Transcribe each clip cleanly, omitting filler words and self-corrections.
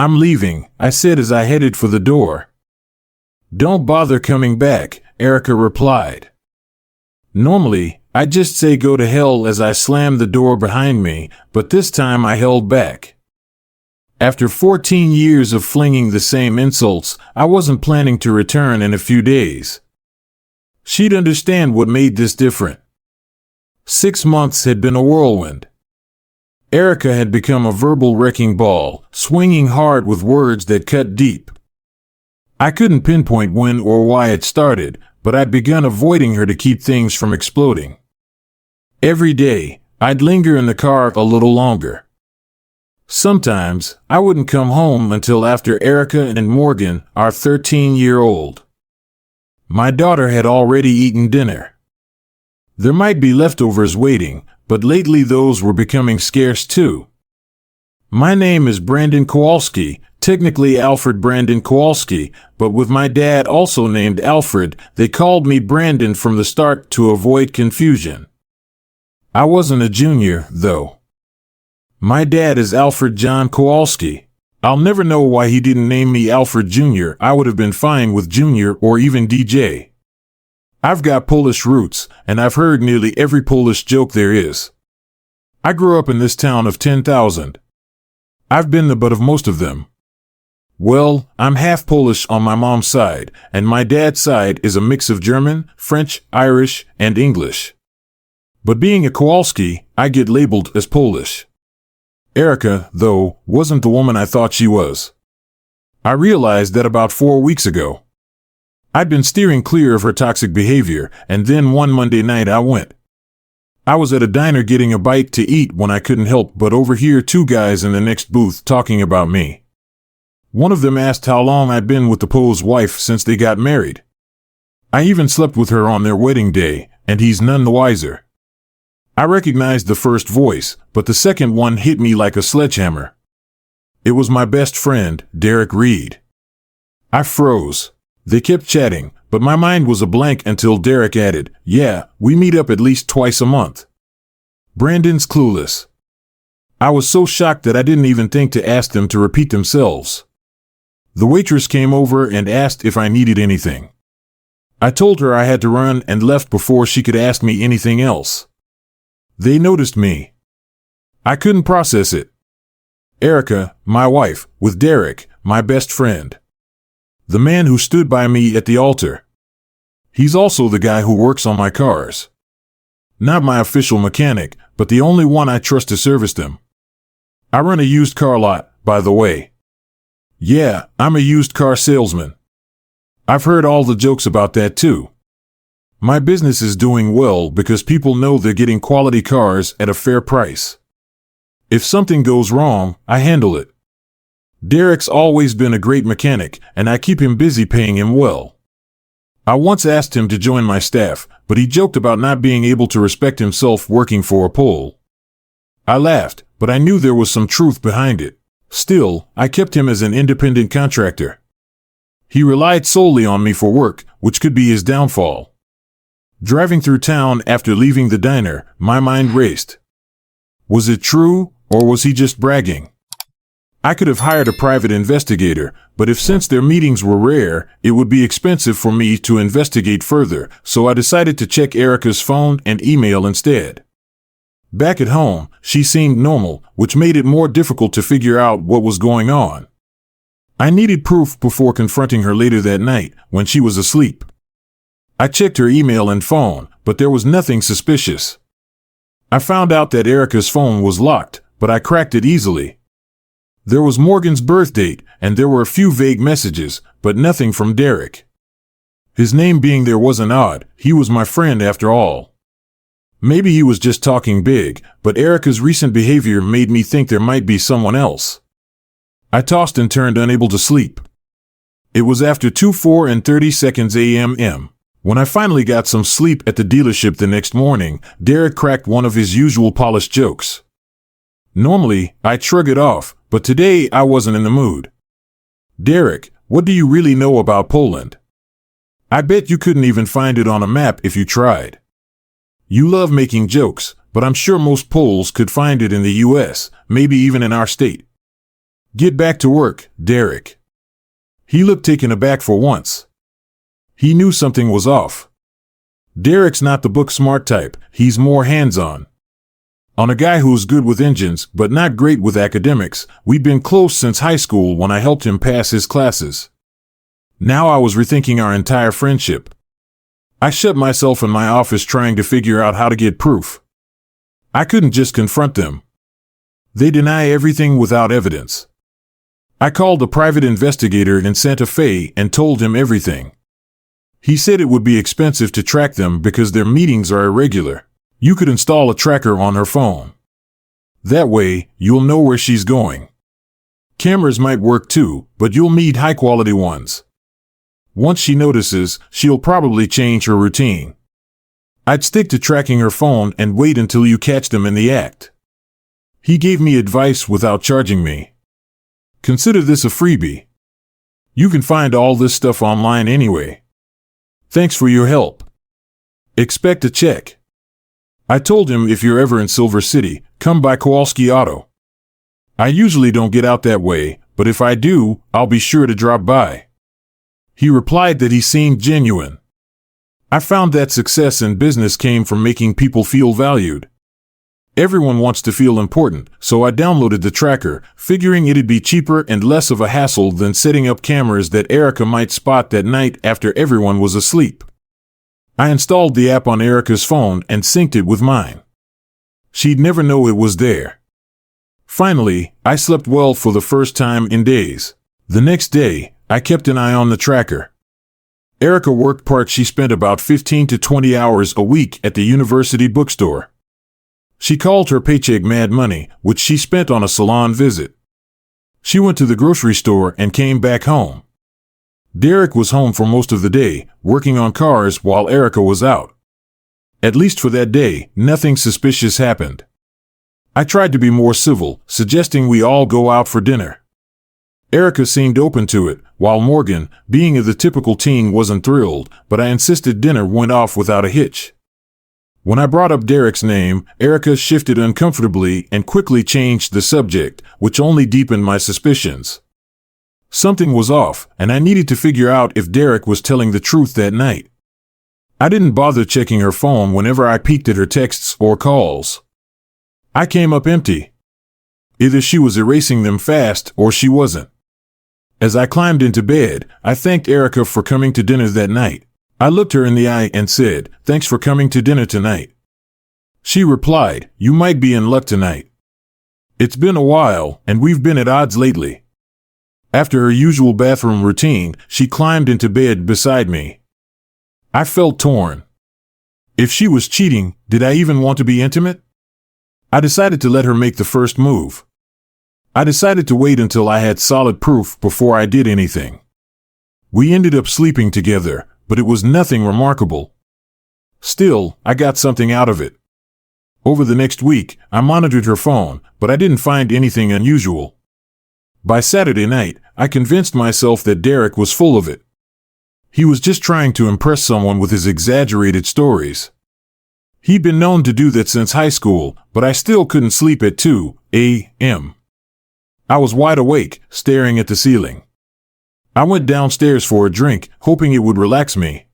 I'm leaving, I said as I headed for the door. Don't bother coming back, Erica replied. Normally, I'd just say go to hell as I slammed the door behind me, but this time I held back. After 14 years of flinging the same insults, I wasn't planning to return in a few days. She'd understand what made this different. 6 months had been a whirlwind. Erica had become a verbal wrecking ball, swinging hard with words that cut deep. I couldn't pinpoint when or why it started, but I'd begun avoiding her to keep things from exploding. Every day, I'd linger in the car a little longer. Sometimes, I wouldn't come home until after Erica and Morgan, our 13-year-old. My daughter had already eaten dinner. There might be leftovers waiting, but lately those were becoming scarce too. My name is Brandon Kowalski, technically Alfred Brandon Kowalski, but with my dad also named Alfred, they called me Brandon from the start to avoid confusion. I wasn't a junior, though. My dad is Alfred John Kowalski. I'll never know why he didn't name me Alfred Jr. I would have been fine with Junior or even DJ. I've got Polish roots, and I've heard nearly every Polish joke there is. I grew up in this town of 10,000. I've been the butt of most of them. Well, I'm half Polish on my mom's side, and my dad's side is a mix of German, French, Irish, and English. But being a Kowalski, I get labeled as Polish. Erica, though, wasn't the woman I thought she was. I realized that about 4 weeks ago. I'd been steering clear of her toxic behavior, and then one Monday night I went. I was at a diner getting a bite to eat when I couldn't help but overhear 2 guys in the next booth talking about me. One of them asked how long I'd been with the Poe's wife since they got married. I even slept with her on their wedding day, and he's none the wiser. I recognized the first voice, but the second one hit me like a sledgehammer. It was my best friend, Derek Reed. I froze. They kept chatting, but my mind was a blank until Derek added, "Yeah, we meet up at least twice a month." Brandon's clueless. I was so shocked that I didn't even think to ask them to repeat themselves. The waitress came over and asked if I needed anything. I told her I had to run and left before she could ask me anything else. They noticed me. I couldn't process it. Erica, my wife, with Derek, my best friend. The man who stood by me at the altar. He's also the guy who works on my cars. Not my official mechanic, but the only one I trust to service them. I run a used car lot, by the way. Yeah, I'm a used car salesman. I've heard all the jokes about that too. My business is doing well because people know they're getting quality cars at a fair price. If something goes wrong, I handle it. Derek's always been a great mechanic, and I keep him busy paying him well. I once asked him to join my staff, but he joked about not being able to respect himself working for a Pole. I laughed, but I knew there was some truth behind it. Still, I kept him as an independent contractor. He relied solely on me for work, which could be his downfall. Driving through town after leaving the diner, my mind raced. Was it true, or was he just bragging? I could have hired a private investigator, but since their meetings were rare, it would be expensive for me to investigate further, so I decided to check Erica's phone and email instead. Back at home, she seemed normal, which made it more difficult to figure out what was going on. I needed proof before confronting her later that night, when she was asleep. I checked her email and phone, but there was nothing suspicious. I found out that Erica's phone was locked, but I cracked it easily. There was Morgan's birth date, and there were a few vague messages, but nothing from Derek. His name being there wasn't odd, he was my friend after all. Maybe he was just talking big, but Erica's recent behavior made me think there might be someone else. I tossed and turned, unable to sleep. It was after 2:30 a.m. When I finally got some sleep at the dealership the next morning, Derek cracked one of his usual polished jokes. Normally, I'd shrug it off, but today I wasn't in the mood. "Derek, what do you really know about Poland? I bet you couldn't even find it on a map if you tried. You love making jokes, but I'm sure most Poles could find it in the US, maybe even in our state." Get back to work, Derek. He looked taken aback for once. He knew something was off. Derek's not the book-smart type, he's more hands-on. On a guy who's good with engines, but not great with academics, we'd been close since high school when I helped him pass his classes. Now I was rethinking our entire friendship. I shut myself in my office trying to figure out how to get proof. I couldn't just confront them. They deny everything without evidence. I called a private investigator in Santa Fe and told him everything. He said it would be expensive to track them because their meetings are irregular. You could install a tracker on her phone. That way, you'll know where she's going. Cameras might work too, but you'll need high-quality ones. Once she notices, she'll probably change her routine. I'd stick to tracking her phone and wait until you catch them in the act. He gave me advice without charging me. Consider this a freebie. You can find all this stuff online anyway. Thanks for your help. Expect a check. I told him if you're ever in Silver City, come by Kowalski Auto. I usually don't get out that way, but if I do, I'll be sure to drop by. He replied that he seemed genuine. I found that success in business came from making people feel valued. Everyone wants to feel important, so I downloaded the tracker, figuring it'd be cheaper and less of a hassle than setting up cameras that Erica might spot that night after everyone was asleep. I installed the app on Erica's phone and synced it with mine. She'd never know it was there. Finally, I slept well for the first time in days. The next day, I kept an eye on the tracker. Erica worked part. She spent about 15 to 20 hours a week at the university bookstore. She called her paycheck mad money, which she spent on a salon visit. She went to the grocery store and came back home. Derek was home for most of the day, working on cars while Erica was out. At least for that day, nothing suspicious happened. I tried to be more civil, suggesting we all go out for dinner. Erica seemed open to it, while Morgan, being the typical teen, wasn't thrilled, but I insisted dinner went off without a hitch. When I brought up Derek's name, Erica shifted uncomfortably and quickly changed the subject, which only deepened my suspicions. Something was off, and I needed to figure out if Derek was telling the truth that night. I didn't bother checking her phone whenever I peeked at her texts or calls. I came up empty. Either she was erasing them fast or she wasn't. As I climbed into bed, I thanked Erica for coming to dinner that night. I looked her in the eye and said, "Thanks for coming to dinner tonight." She replied, "You might be in luck tonight. It's been a while, and we've been at odds lately." After her usual bathroom routine, she climbed into bed beside me. I felt torn. If she was cheating, did I even want to be intimate? I decided to let her make the first move. I decided to wait until I had solid proof before I did anything. We ended up sleeping together, but it was nothing remarkable. Still, I got something out of it. Over the next week, I monitored her phone, but I didn't find anything unusual. By Saturday night, I convinced myself that Derek was full of it. He was just trying to impress someone with his exaggerated stories. He'd been known to do that since high school, but I still couldn't sleep at 2 a.m. I was wide awake, staring at the ceiling. I went downstairs for a drink, hoping it would relax me.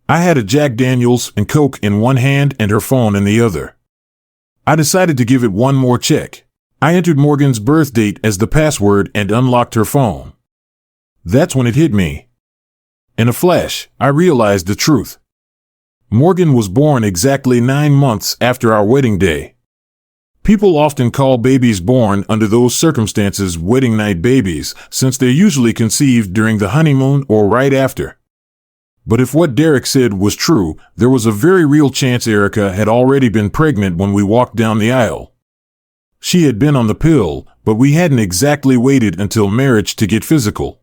I had a Jack Daniels and Coke in one hand and her phone in the other. I decided to give it one more check. I entered Morgan's birth date as the password and unlocked her phone. That's when it hit me. In a flash, I realized the truth. Morgan was born exactly 9 months after our wedding day. People often call babies born under those circumstances wedding night babies, since they're usually conceived during the honeymoon or right after. But if what Derek said was true, there was a very real chance Erica had already been pregnant when we walked down the aisle. She had been on the pill, but we hadn't exactly waited until marriage to get physical.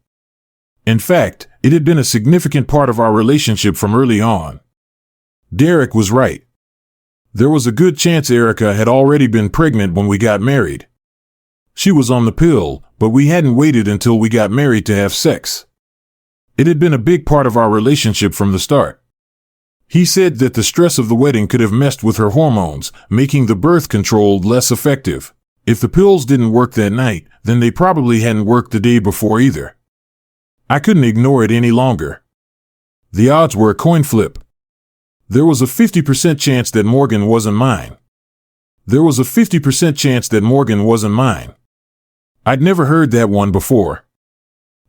In fact, it had been a significant part of our relationship from early on. Derek was right. There was a good chance Erica had already been pregnant when we got married. She was on the pill, but we hadn't waited until we got married to have sex. It had been a big part of our relationship from the start. He said that the stress of the wedding could have messed with her hormones, making the birth control less effective. If the pills didn't work that night, then they probably hadn't worked the day before either. I couldn't ignore it any longer. The odds were a coin flip. There was a 50% chance that Morgan wasn't mine. There was a 50% chance that Morgan wasn't mine. I'd never heard that one before.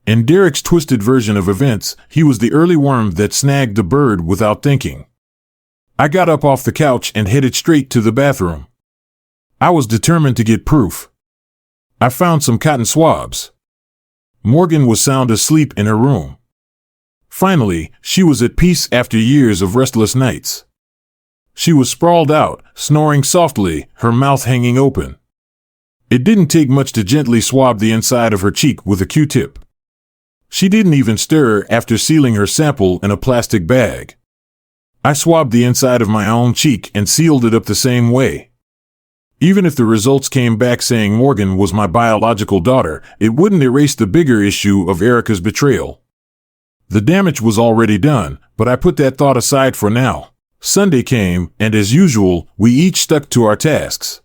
In Derek's twisted version of events, he was the early worm that snagged the bird without thinking. I got up off the couch and headed straight to the bathroom. I was determined to get proof. I found some cotton swabs. Morgan was sound asleep in her room. Finally, she was at peace after years of restless nights. She was sprawled out, snoring softly, her mouth hanging open. It didn't take much to gently swab the inside of her cheek with a Q-tip. She didn't even stir after sealing her sample in a plastic bag. I swabbed the inside of my own cheek and sealed it up the same way. Even if the results came back saying Morgan was my biological daughter, it wouldn't erase the bigger issue of Erica's betrayal. The damage was already done, but I put that thought aside for now. Sunday came, and as usual, we each stuck to our tasks.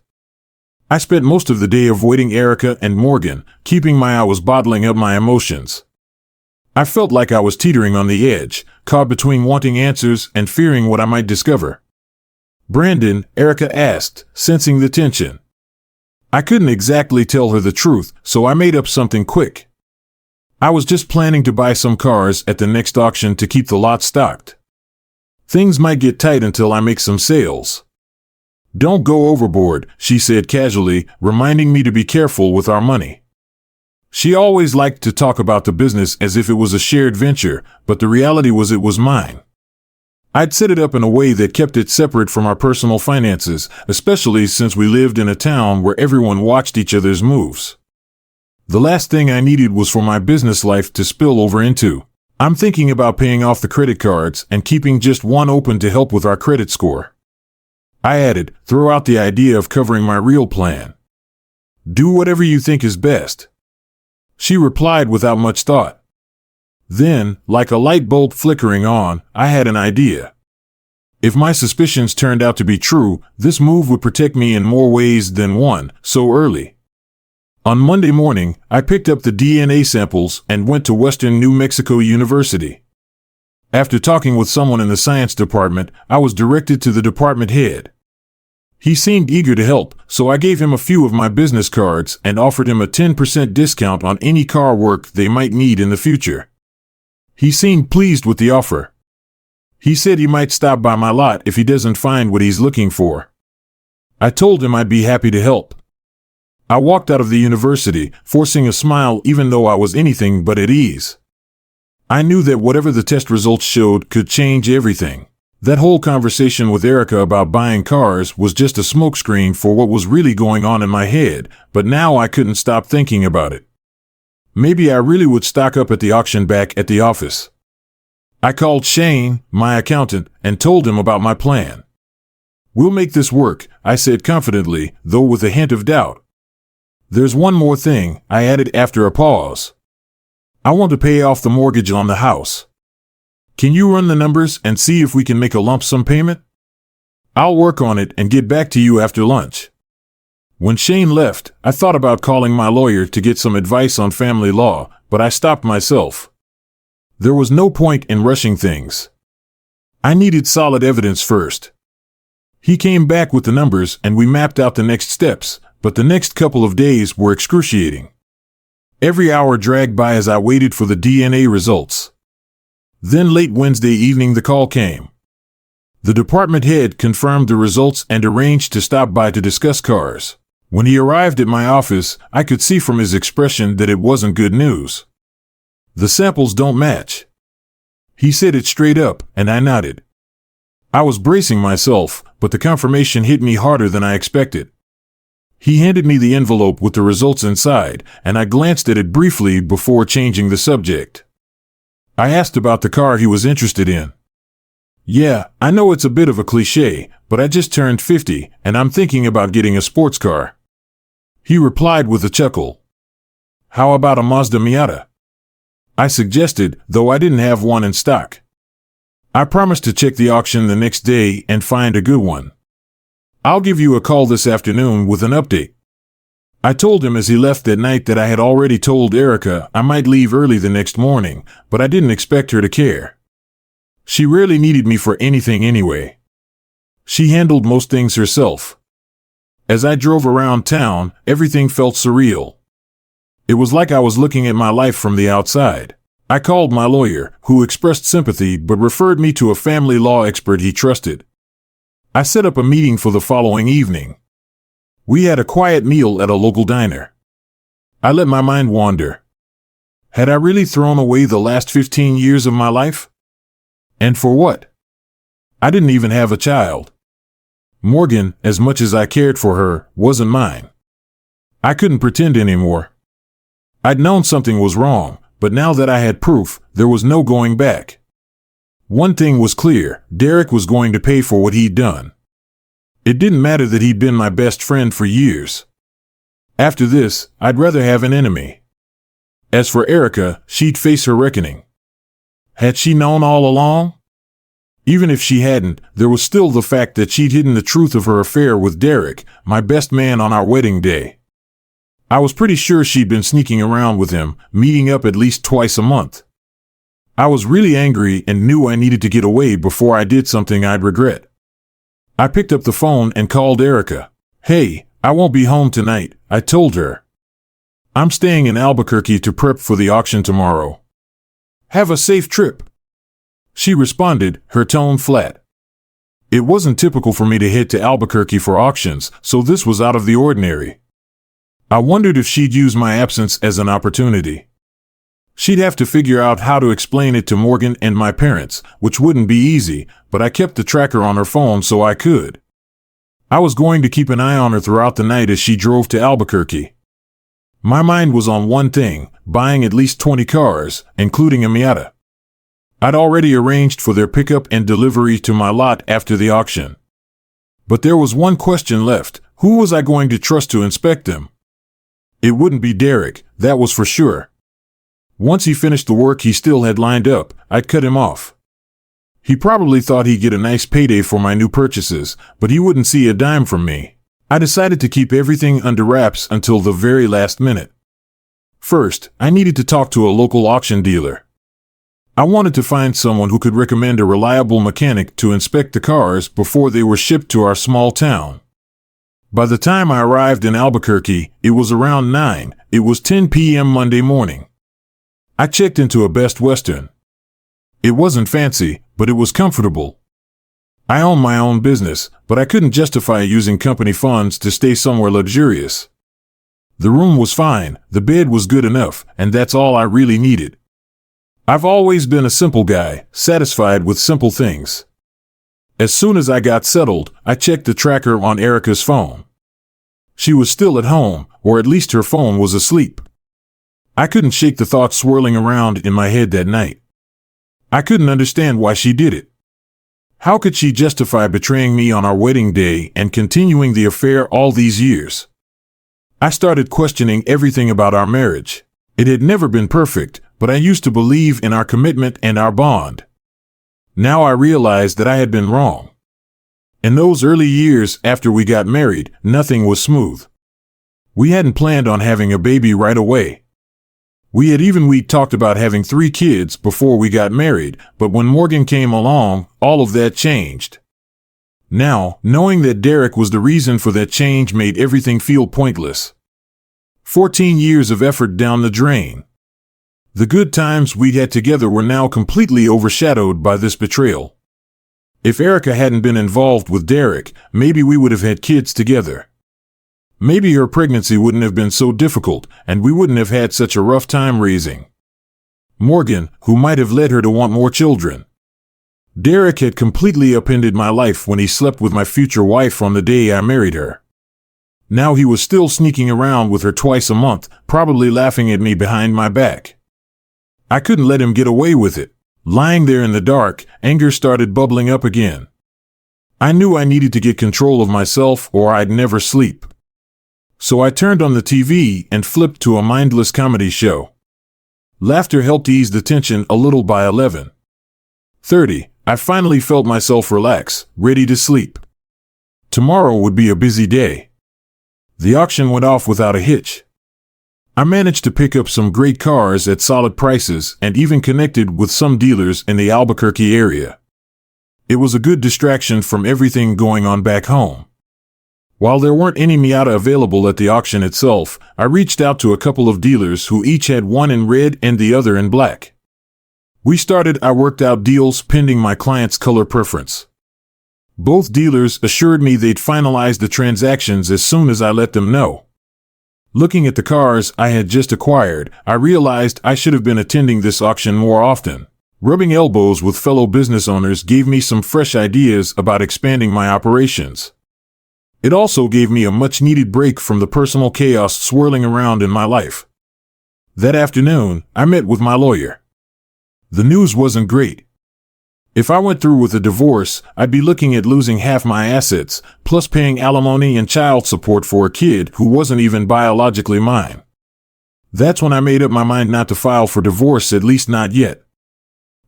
I spent most of the day avoiding Erica and Morgan, keeping my eye was bottling up my emotions. I felt like I was teetering on the edge, caught between wanting answers and fearing what I might discover. "Brandon," Erica asked, sensing the tension. I couldn't exactly tell her the truth, so I made up something quick. I was just planning to buy some cars at the next auction to keep the lot stocked. Things might get tight until I make some sales. "Don't go overboard," she said casually, reminding me to be careful with our money. She always liked to talk about the business as if it was a shared venture, but the reality was it was mine. I'd set it up in a way that kept it separate from our personal finances, especially since we lived in a town where everyone watched each other's moves. The last thing I needed was for my business life to spill over into. "I'm thinking about paying off the credit cards and keeping just one open to help with our credit score." I added, "Throw out the idea of covering my real plan. Do whatever you think is best." She replied without much thought. Then, like a light bulb flickering on, I had an idea. If my suspicions turned out to be true, this move would protect me in more ways than one, so early. On Monday morning, I picked up the DNA samples and went to Western New Mexico University. After talking with someone in the science department, I was directed to the department head. He seemed eager to help, so I gave him a few of my business cards and offered him a 10% discount on any car work they might need in the future. He seemed pleased with the offer. He said he might stop by my lot if he doesn't find what he's looking for. I told him I'd be happy to help. I walked out of the university, forcing a smile even though I was anything but at ease. I knew that whatever the test results showed could change everything. That whole conversation with Erica about buying cars was just a smokescreen for what was really going on in my head, but now I couldn't stop thinking about it. Maybe I really would stock up at the auction back at the office. I called Shane, my accountant, and told him about my plan. "We'll make this work," I said confidently, though with a hint of doubt. "There's one more thing," I added after a pause. "I want to pay off the mortgage on the house. Can you run the numbers and see if we can make a lump sum payment? I'll work on it and get back to you after lunch." When Shane left, I thought about calling my lawyer to get some advice on family law, but I stopped myself. There was no point in rushing things. I needed solid evidence first. He came back with the numbers and we mapped out the next steps, but the next couple of days were excruciating. Every hour dragged by as I waited for the DNA results. Then late Wednesday evening the call came. The department head confirmed the results and arranged to stop by to discuss cars. When he arrived at my office, I could see from his expression that it wasn't good news. "The samples don't match." He said it straight up, and I nodded. I was bracing myself, but the confirmation hit me harder than I expected. He handed me the envelope with the results inside, and I glanced at it briefly before changing the subject. I asked about the car he was interested in. "Yeah, I know it's a bit of a cliche, but I just turned 50, and I'm thinking about getting a sports car." He replied with a chuckle. "How about a Mazda Miata?" I suggested, though I didn't have one in stock. I promised to check the auction the next day and find a good one. "I'll give you a call this afternoon with an update." I told him as he left that night that I had already told Erica I might leave early the next morning, but I didn't expect her to care. She rarely needed me for anything anyway. She handled most things herself. As I drove around town, everything felt surreal. It was like I was looking at my life from the outside. I called my lawyer, who expressed sympathy but referred me to a family law expert he trusted. I set up a meeting for the following evening. We had a quiet meal at a local diner. I let my mind wander. Had I really thrown away the last 15 years of my life? And for what? I didn't even have a child. Morgan, as much as I cared for her, wasn't mine. I couldn't pretend anymore. I'd known something was wrong, but now that I had proof, there was no going back. One thing was clear: Derek was going to pay for what he'd done. It didn't matter that he'd been my best friend for years. After this, I'd rather have an enemy. As for Erica, she'd face her reckoning. Had she known all along? Even if she hadn't, there was still the fact that she'd hidden the truth of her affair with Derek, my best man, on our wedding day. I was pretty sure she'd been sneaking around with him, meeting up at least twice a month. I was really angry and knew I needed to get away before I did something I'd regret. I picked up the phone and called Erica. "Hey, I won't be home tonight," I told her. "I'm staying in Albuquerque to prep for the auction tomorrow. Have a safe trip." She responded, her tone flat. It wasn't typical for me to head to Albuquerque for auctions, so this was out of the ordinary. I wondered if she'd use my absence as an opportunity. She'd have to figure out how to explain it to Morgan and my parents, which wouldn't be easy, but I kept the tracker on her phone so I could. I was going to keep an eye on her throughout the night as she drove to Albuquerque. My mind was on one thing: buying at least 20 cars, including a Miata. I'd already arranged for their pickup and delivery to my lot after the auction. But there was one question left: who was I going to trust to inspect them? It wouldn't be Derek, that was for sure. Once he finished the work he still had lined up, I'd cut him off. He probably thought he'd get a nice payday for my new purchases, but he wouldn't see a dime from me. I decided to keep everything under wraps until the very last minute. First, I needed to talk to a local auction dealer. I wanted to find someone who could recommend a reliable mechanic to inspect the cars before they were shipped to our small town. By the time I arrived in Albuquerque, it was around 9. It was 10 p.m. Monday morning. I checked into a Best Western. It wasn't fancy, but it was comfortable. I owned my own business, but I couldn't justify using company funds to stay somewhere luxurious. The room was fine, the bed was good enough, and that's all I really needed. I've always been a simple guy, satisfied with simple things. As soon as I got settled, I checked the tracker on Erica's phone. She was still at home, or at least her phone was asleep. I couldn't shake the thoughts swirling around in my head that night. I couldn't understand why she did it. How could she justify betraying me on our wedding day and continuing the affair all these years? I started questioning everything about our marriage. It had never been perfect, but I used to believe in our commitment and our bond. Now I realized that I had been wrong. In those early years after we got married, nothing was smooth. We hadn't planned on having a baby right away. We'd talked about having 3 kids before we got married, but when Morgan came along, all of that changed. Now, knowing that Derek was the reason for that change made everything feel pointless. 14 years of effort down the drain. The good times we'd had together were now completely overshadowed by this betrayal. If Erica hadn't been involved with Derek, maybe we would have had kids together. Maybe her pregnancy wouldn't have been so difficult, and we wouldn't have had such a rough time raising Morgan, who might have led her to want more children. Derek had completely upended my life when he slept with my future wife on the day I married her. Now he was still sneaking around with her twice a month, probably laughing at me behind my back. I couldn't let him get away with it. Lying there in the dark, anger started bubbling up again. I knew I needed to get control of myself or I'd never sleep. So I turned on the TV and flipped to a mindless comedy show. Laughter helped ease the tension a little by 11:30. I finally felt myself relax, ready to sleep. Tomorrow would be a busy day. The auction went off without a hitch. I managed to pick up some great cars at solid prices and even connected with some dealers in the Albuquerque area. It was a good distraction from everything going on back home. While there weren't any Miata available at the auction itself, I reached out to a couple of dealers who each had one in red and the other in black. I worked out deals pending my client's color preference. Both dealers assured me they'd finalize the transactions as soon as I let them know. Looking at the cars I had just acquired, I realized I should have been attending this auction more often. Rubbing elbows with fellow business owners gave me some fresh ideas about expanding my operations. It also gave me a much-needed break from the personal chaos swirling around in my life. That afternoon, I met with my lawyer. The news wasn't great. If I went through with a divorce, I'd be looking at losing half my assets, plus paying alimony and child support for a kid who wasn't even biologically mine. That's when I made up my mind not to file for divorce, at least not yet.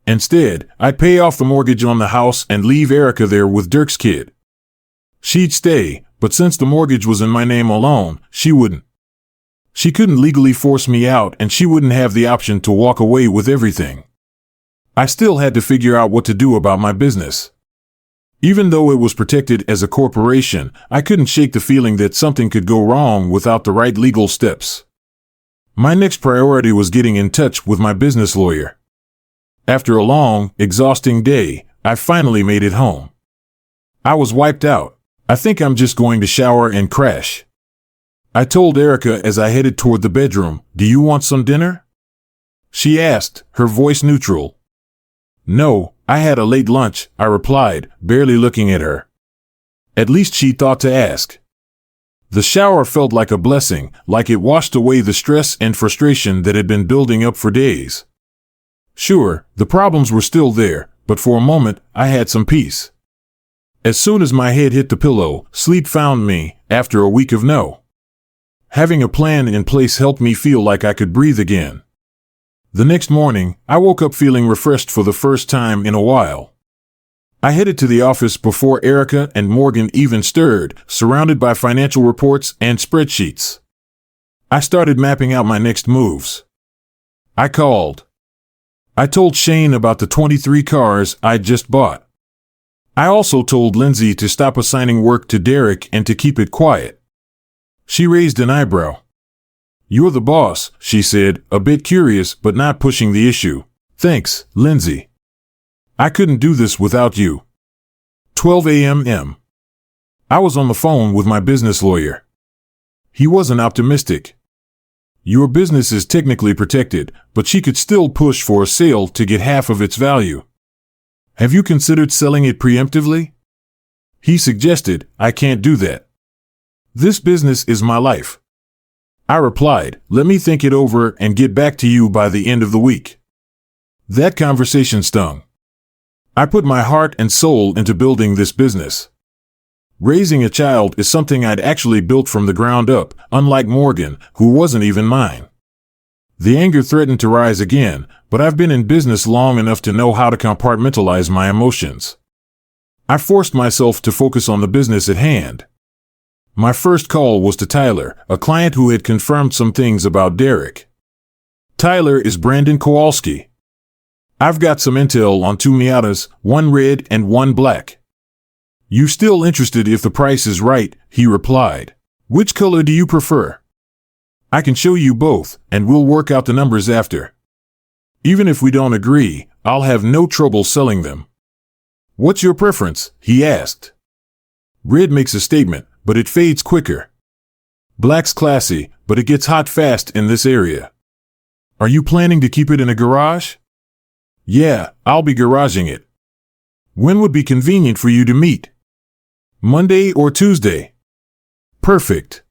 Instead, I'd pay off the mortgage on the house and leave Erica there with Dirk's kid. She'd stay, but since the mortgage was in my name alone, she wouldn't. She couldn't legally force me out, and she wouldn't have the option to walk away with everything. I still had to figure out what to do about my business. Even though it was protected as a corporation, I couldn't shake the feeling that something could go wrong without the right legal steps. My next priority was getting in touch with my business lawyer. After a long, exhausting day, I finally made it home. I was wiped out. I think I'm just going to shower and crash. I told Erica as I headed toward the bedroom, "Do you want some dinner?" She asked, her voice neutral. "No, I had a late lunch," I replied, barely looking at her. At least she thought to ask. The shower felt like a blessing, like it washed away the stress and frustration that had been building up for days. Sure, the problems were still there, but for a moment, I had some peace. As soon as my head hit the pillow, sleep found me, after a week of no. Having a plan in place helped me feel like I could breathe again. The next morning, I woke up feeling refreshed for the first time in a while. I headed to the office before Erica and Morgan even stirred, surrounded by financial reports and spreadsheets. I started mapping out my next moves. I called. I told Shane about the 23 cars I'd just bought. I also told Lindsay to stop assigning work to Derek and to keep it quiet. She raised an eyebrow. "You're the boss," she said, a bit curious but not pushing the issue. "Thanks, Lindsay. I couldn't do this without you." 12 a.m. I was on the phone with my business lawyer. He wasn't optimistic. "Your business is technically protected, but she could still push for a sale to get half of its value. Have you considered selling it preemptively?" He suggested, "I can't do that. This business is my life." I replied, "Let me think it over and get back to you by the end of the week." That conversation stung. I put my heart and soul into building this business. Raising a child is something I'd actually built from the ground up, unlike Morgan, who wasn't even mine. The anger threatened to rise again, but I've been in business long enough to know how to compartmentalize my emotions. I forced myself to focus on the business at hand. My first call was to Tyler, a client who had confirmed some things about Derek. Tyler is Brandon Kowalski. "I've got some intel on 2 Miatas, one red and one black." "You still interested if the price is right?" he replied. "Which color do you prefer?" "I can show you both, and we'll work out the numbers after. Even if we don't agree, I'll have no trouble selling them." "What's your preference?" he asked. "Red makes a statement, but it fades quicker. Black's classy, but it gets hot fast in this area." "Are you planning to keep it in a garage?" "Yeah, I'll be garaging it." "When would be convenient for you to meet?" "Monday or Tuesday." "Perfect.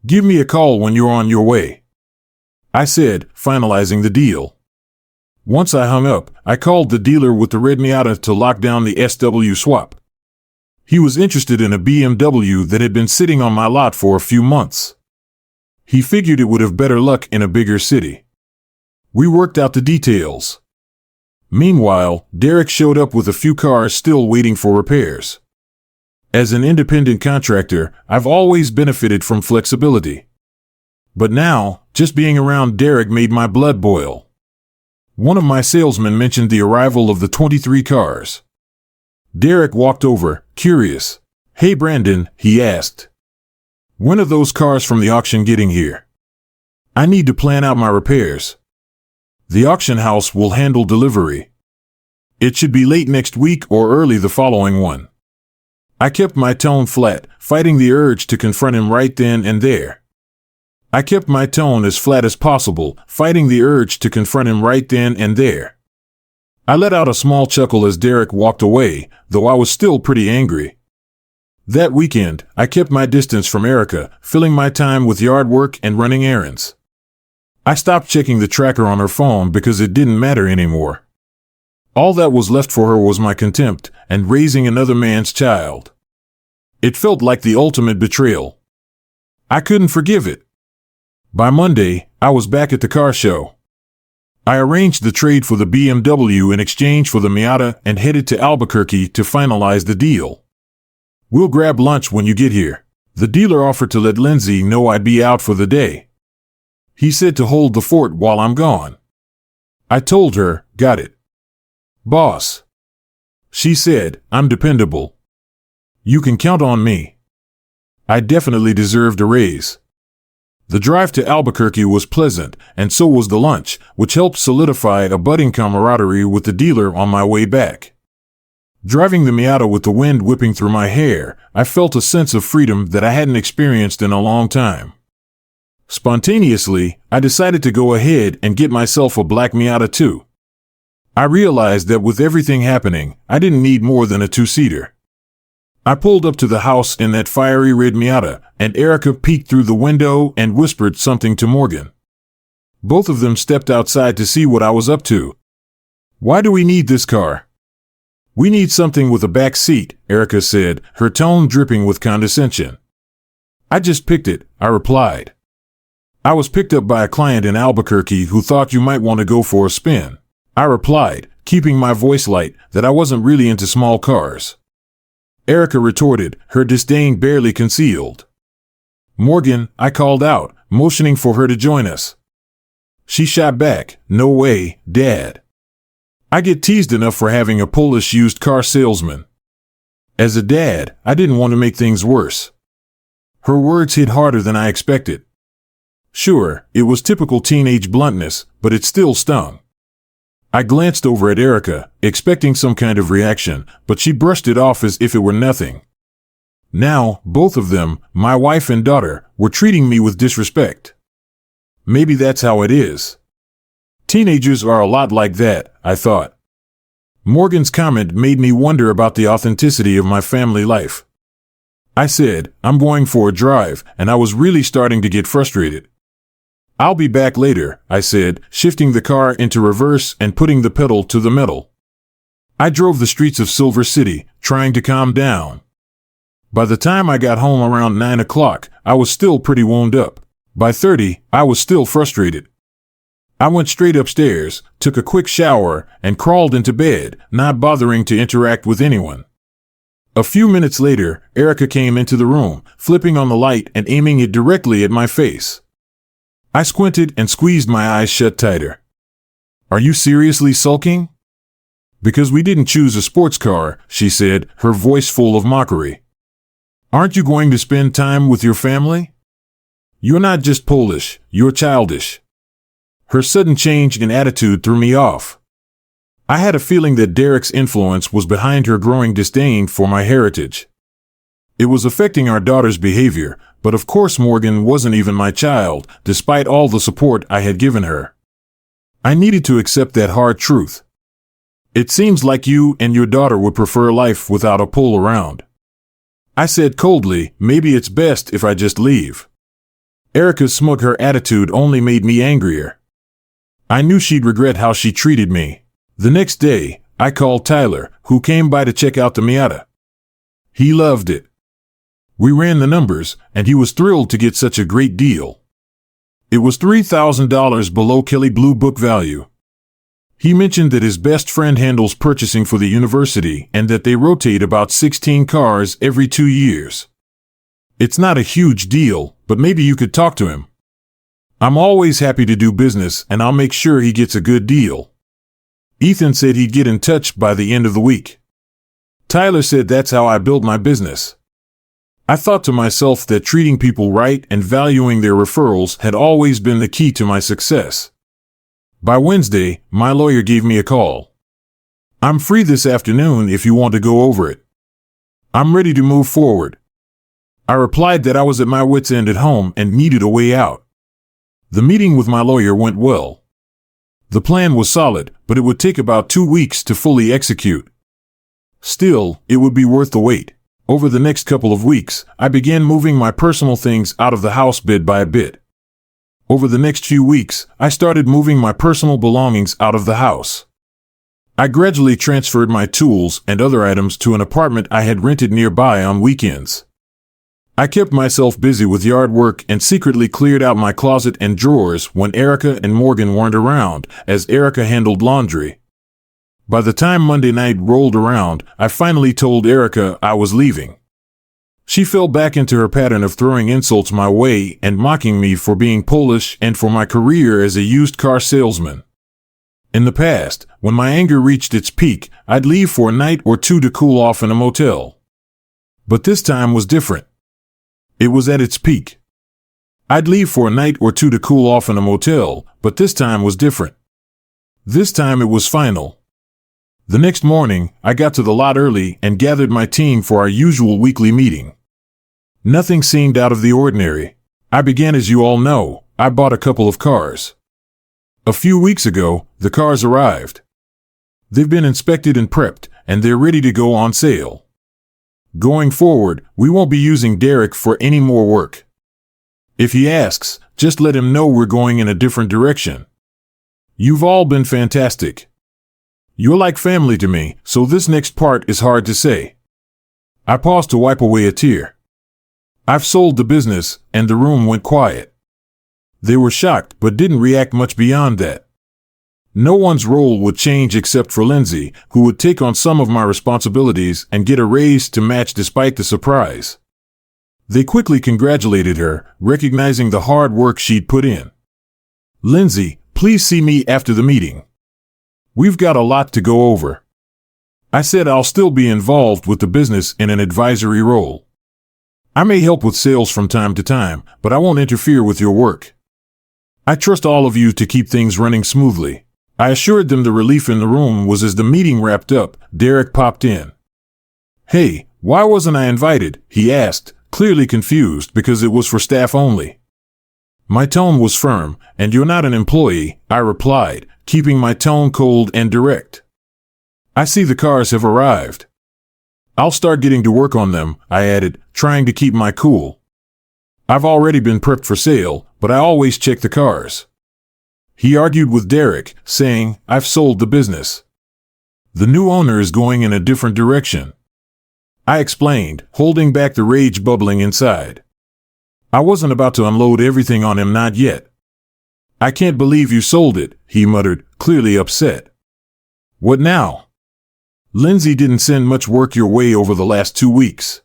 Give me a call when you're on your way," I said, finalizing the deal. Once I hung up, I called the dealer with the red Miata to lock down the SW swap. He was interested in a BMW that had been sitting on my lot for a few months. He figured it would have better luck in a bigger city. We worked out the details. Meanwhile, Derek showed up with a few cars still waiting for repairs. As an independent contractor, I've always benefited from flexibility. But now, just being around Derek made my blood boil. One of my salesmen mentioned the arrival of the 23 cars. Derek walked over, curious. "Hey Brandon," he asked. "When are those cars from the auction getting here? I need to plan out my repairs. The auction house will handle delivery. It should be late next week or early the following one." I kept my tone flat, fighting the urge to confront him right then and there. I kept my tone as flat as possible, fighting the urge to confront him right then and there. I let out a small chuckle as Derek walked away, though I was still pretty angry. That weekend, I kept my distance from Erica, filling my time with yard work and running errands. I stopped checking the tracker on her phone because it didn't matter anymore. All that was left for her was my contempt and raising another man's child. It felt like the ultimate betrayal. I couldn't forgive it. By Monday, I was back at the car show. I arranged the trade for the BMW in exchange for the Miata and headed to Albuquerque to finalize the deal. "We'll grab lunch when you get here." The dealer offered to let Lindsay know I'd be out for the day. He said to hold the fort while I'm gone. I told her, "Got it, boss." She said, "I'm dependable. You can count on me." I definitely deserved a raise. The drive to Albuquerque was pleasant, and so was the lunch, which helped solidify a budding camaraderie with the dealer on my way back. Driving the Miata with the wind whipping through my hair, I felt a sense of freedom that I hadn't experienced in a long time. Spontaneously, I decided to go ahead and get myself a black Miata too. I realized that with everything happening, I didn't need more than a two-seater. I pulled up to the house in that fiery red Miata, and Erica peeked through the window and whispered something to Morgan. Both of them stepped outside to see what I was up to. "Why do we need this car?" "We need something with a back seat," Erica said, her tone dripping with condescension. "I just picked it," I replied. "I was picked up by a client in Albuquerque who thought you might want to go for a spin," I replied, keeping my voice light, that I wasn't really into small cars. Erica retorted, her disdain barely concealed. "Morgan," I called out, motioning for her to join us. She shot back, "No way, Dad. I get teased enough for having a Polish used car salesman." As a dad, I didn't want to make things worse. Her words hit harder than I expected. Sure, it was typical teenage bluntness, but it still stung. I glanced over at Erica, expecting some kind of reaction, but she brushed it off as if it were nothing. Now, both of them, my wife and daughter, were treating me with disrespect. Maybe that's how it is. Teenagers are a lot like that, I thought. Morgan's comment made me wonder about the authenticity of my family life. I said, "I'm going for a drive," and I was really starting to get frustrated. "I'll be back later," I said, shifting the car into reverse and putting the pedal to the metal. I drove the streets of Silver City, trying to calm down. By the time I got home around 9 o'clock, I was still pretty wound up. By 30, I was still frustrated. I went straight upstairs, took a quick shower, and crawled into bed, not bothering to interact with anyone. A few minutes later, Erica came into the room, flipping on the light and aiming it directly at my face. I squinted and squeezed my eyes shut tighter. "Are you seriously sulking?" "Because we didn't choose a sports car," she said, her voice full of mockery. "Aren't you going to spend time with your family? You're not just Polish, you're childish." Her sudden change in attitude threw me off. I had a feeling that Derek's influence was behind her growing disdain for my heritage. It was affecting our daughter's behavior, but of course Morgan wasn't even my child, despite all the support I had given her. I needed to accept that hard truth. "It seems like you and your daughter would prefer life without a pull around." I said coldly, "Maybe it's best if I just leave." Erica's smug attitude only made me angrier. I knew she'd regret how she treated me. The next day, I called Tyler, who came by to check out the Miata. He loved it. We ran the numbers, and he was thrilled to get such a great deal. It was $3,000 below Kelley Blue Book value. He mentioned that his best friend handles purchasing for the university and that they rotate about 16 cars every 2 years. It's not a huge deal, but maybe you could talk to him. I'm always happy to do business, and I'll make sure he gets a good deal. Ethan said he'd get in touch by the end of the week. Tyler said that's how I built my business. I thought to myself that treating people right and valuing their referrals had always been the key to my success. By Wednesday, my lawyer gave me a call. I'm free this afternoon if you want to go over it. I'm ready to move forward. I replied that I was at my wit's end at home and needed a way out. The meeting with my lawyer went well. The plan was solid, but it would take about 2 weeks to fully execute. Still, it would be worth the wait. Over the next couple of weeks, I began moving my personal things out of the house bit by bit. Over the next few weeks, I started moving my personal belongings out of the house. I gradually transferred my tools and other items to an apartment I had rented nearby on weekends. I kept myself busy with yard work and secretly cleared out my closet and drawers when Erica and Morgan weren't around, as Erica handled laundry. By the time Monday night rolled around, I finally told Erica I was leaving. She fell back into her pattern of throwing insults my way and mocking me for being Polish and for my career as a used car salesman. In the past, when my anger reached its peak, I'd leave for a night or two to cool off in a motel. But this time was different. It was at its peak. I'd leave for a night or two to cool off in a motel, but this time was different. This time it was final. The next morning, I got to the lot early and gathered my team for our usual weekly meeting. Nothing seemed out of the ordinary. I began, as you all know, I bought a couple of cars. A few weeks ago, the cars arrived. They've been inspected and prepped, and they're ready to go on sale. Going forward, we won't be using Derek for any more work. If he asks, just let him know we're going in a different direction. You've all been fantastic. You're like family to me, so this next part is hard to say. I paused to wipe away a tear. I've sold the business, and the room went quiet. They were shocked, but didn't react much beyond that. No one's role would change except for Lindsay, who would take on some of my responsibilities and get a raise to match despite the surprise. They quickly congratulated her, recognizing the hard work she'd put in. Lindsay, please see me after the meeting. We've got a lot to go over. I said I'll still be involved with the business in an advisory role. I may help with sales from time to time, but I won't interfere with your work. I trust all of you to keep things running smoothly. I assured them the relief in the room was as the meeting wrapped up, Derek popped in. Hey, why wasn't I invited? He asked, clearly confused because it was for staff only. My tone was firm, and you're not an employee, I replied, keeping my tone cold and direct. I see the cars have arrived. I'll start getting to work on them, I added, trying to keep my cool. I've already been prepped for sale, but I always check the cars. He argued with Derek, saying, I've sold the business. The new owner is going in a different direction. I explained, holding back the rage bubbling inside. I wasn't about to unload everything on him, not yet. I can't believe you sold it, he muttered, clearly upset. What now? Lindsay didn't send much work your way over the last 2 weeks.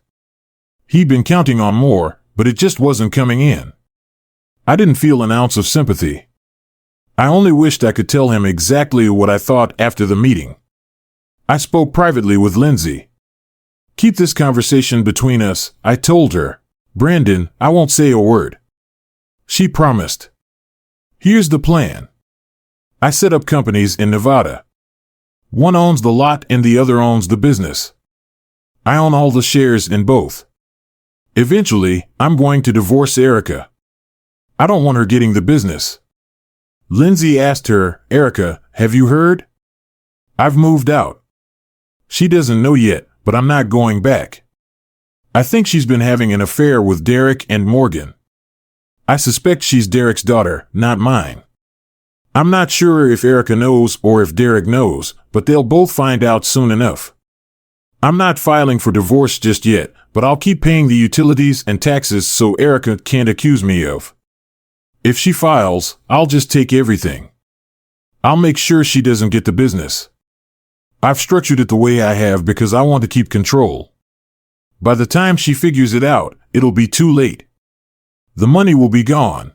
He'd been counting on more, but it just wasn't coming in. I didn't feel an ounce of sympathy. I only wished I could tell him exactly what I thought after the meeting. I spoke privately with Lindsay. Keep this conversation between us, I told her. Brandon, I won't say a word. She promised. Here's the plan. I set up companies in Nevada. One owns the lot and the other owns the business. I own all the shares in both. Eventually, I'm going to divorce Erica. I don't want her getting the business. Lindsay asked her, Erica, have you heard? I've moved out. She doesn't know yet, but I'm not going back. I think she's been having an affair with Derek and Morgan. I suspect she's Derek's daughter, not mine. I'm not sure if Erica knows or if Derek knows, but they'll both find out soon enough. I'm not filing for divorce just yet, but I'll keep paying the utilities and taxes so Erica can't accuse me of. If she files, I'll just take everything. I'll make sure she doesn't get the business. I've structured it the way I have because I want to keep control. By the time she figures it out, it'll be too late. The money will be gone.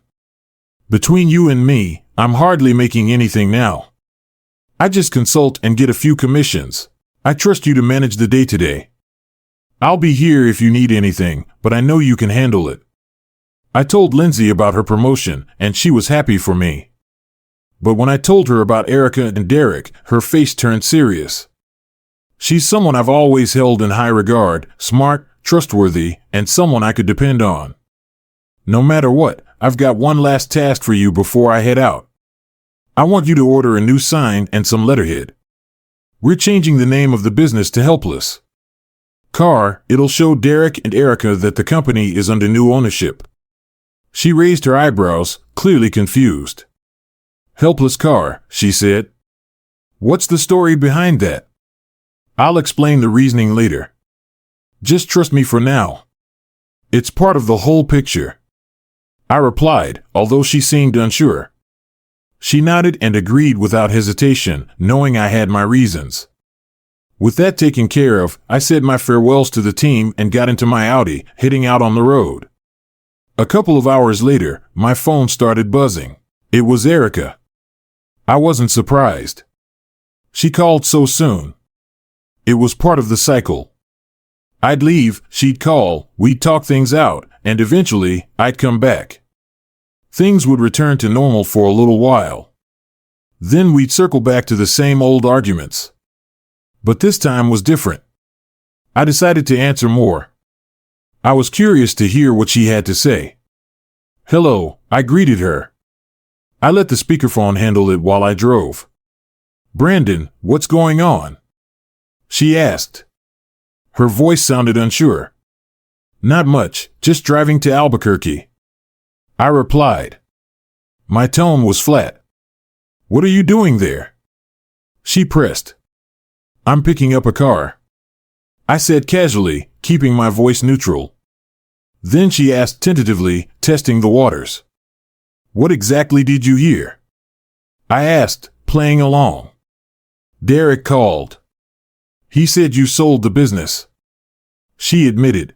Between you and me, I'm hardly making anything now. I just consult and get a few commissions. I trust you to manage the day-to-day. I'll be here if you need anything, but I know you can handle it. I told Lindsay about her promotion, and she was happy for me. But when I told her about Erica and Derek, her face turned serious. She's someone I've always held in high regard, smart, trustworthy, and someone I could depend on. No matter what, I've got one last task for you before I head out. I want you to order a new sign and some letterhead. We're changing the name of the business to Helpless. It'll show Derek and Erica that the company is under new ownership. She raised her eyebrows, clearly confused. Helpless car, she said. What's the story behind that? I'll explain the reasoning later. Just trust me for now. It's part of the whole picture. I replied, although she seemed unsure. She nodded and agreed without hesitation, knowing I had my reasons. With that taken care of, I said my farewells to the team and got into my Audi, heading out on the road. A couple of hours later, my phone started buzzing. It was Erica. I wasn't surprised. She called so soon. It was part of the cycle. I'd leave, she'd call, we'd talk things out, and eventually, I'd come back. Things would return to normal for a little while. Then we'd circle back to the same old arguments. But this time was different. I decided to answer more. I was curious to hear what she had to say. Hello, I greeted her. I let the speakerphone handle it while I drove. Brandon, what's going on? She asked. Her voice sounded unsure. Not much, just driving to Albuquerque. I replied. My tone was flat. What are you doing there? She pressed. I'm picking up a car. I said casually, keeping my voice neutral. Then she asked tentatively, testing the waters. What exactly did you hear? I asked, playing along. Derek called. He said you sold the business. She admitted.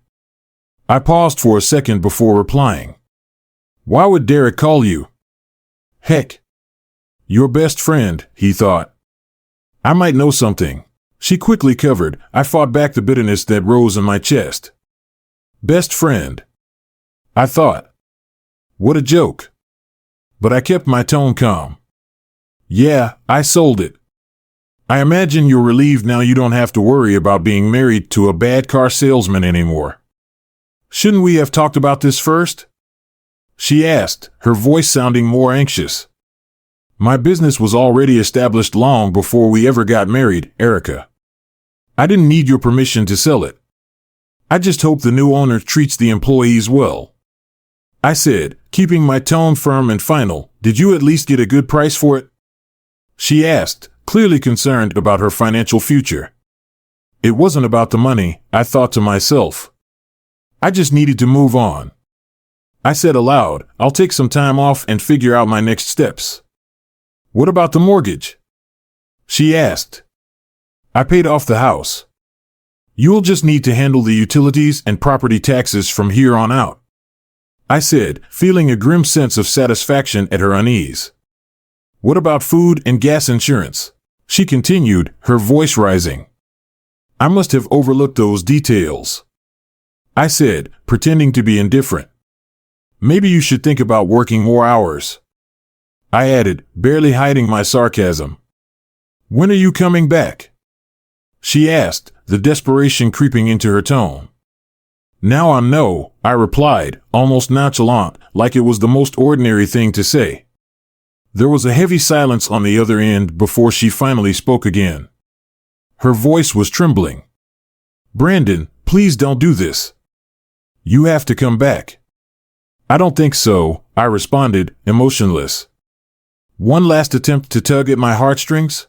I paused for a second before replying. Why would Derek call you? Heck. Your best friend, he thought. I might know something. She quickly covered. I fought back the bitterness that rose in my chest. Best friend. I thought. What a joke. But I kept my tone calm. Yeah, I sold it. I imagine you're relieved now you don't have to worry about being married to a bad car salesman anymore. Shouldn't we have talked about this first? She asked, her voice sounding more anxious. My business was already established long before we ever got married, Erica. I didn't need your permission to sell it. I just hope the new owner treats the employees well. I said, keeping my tone firm and final, did you at least get a good price for it? She asked, clearly concerned about her financial future. It wasn't about the money, I thought to myself. I just needed to move on. I said aloud, I'll take some time off and figure out my next steps. What about the mortgage? She asked. I paid off the house. You'll just need to handle the utilities and property taxes from here on out. I said, feeling a grim sense of satisfaction at her unease. What about food and gas insurance? She continued, her voice rising. I must have overlooked those details. I said, pretending to be indifferent. Maybe you should think about working more hours. I added, barely hiding my sarcasm. When are you coming back? She asked, the desperation creeping into her tone. Now I know, I replied, almost nonchalant, like it was the most ordinary thing to say. There was a heavy silence on the other end before she finally spoke again. Her voice was trembling. Brandon, please don't do this. You have to come back. I don't think so, I responded, emotionless. One last attempt to tug at my heartstrings?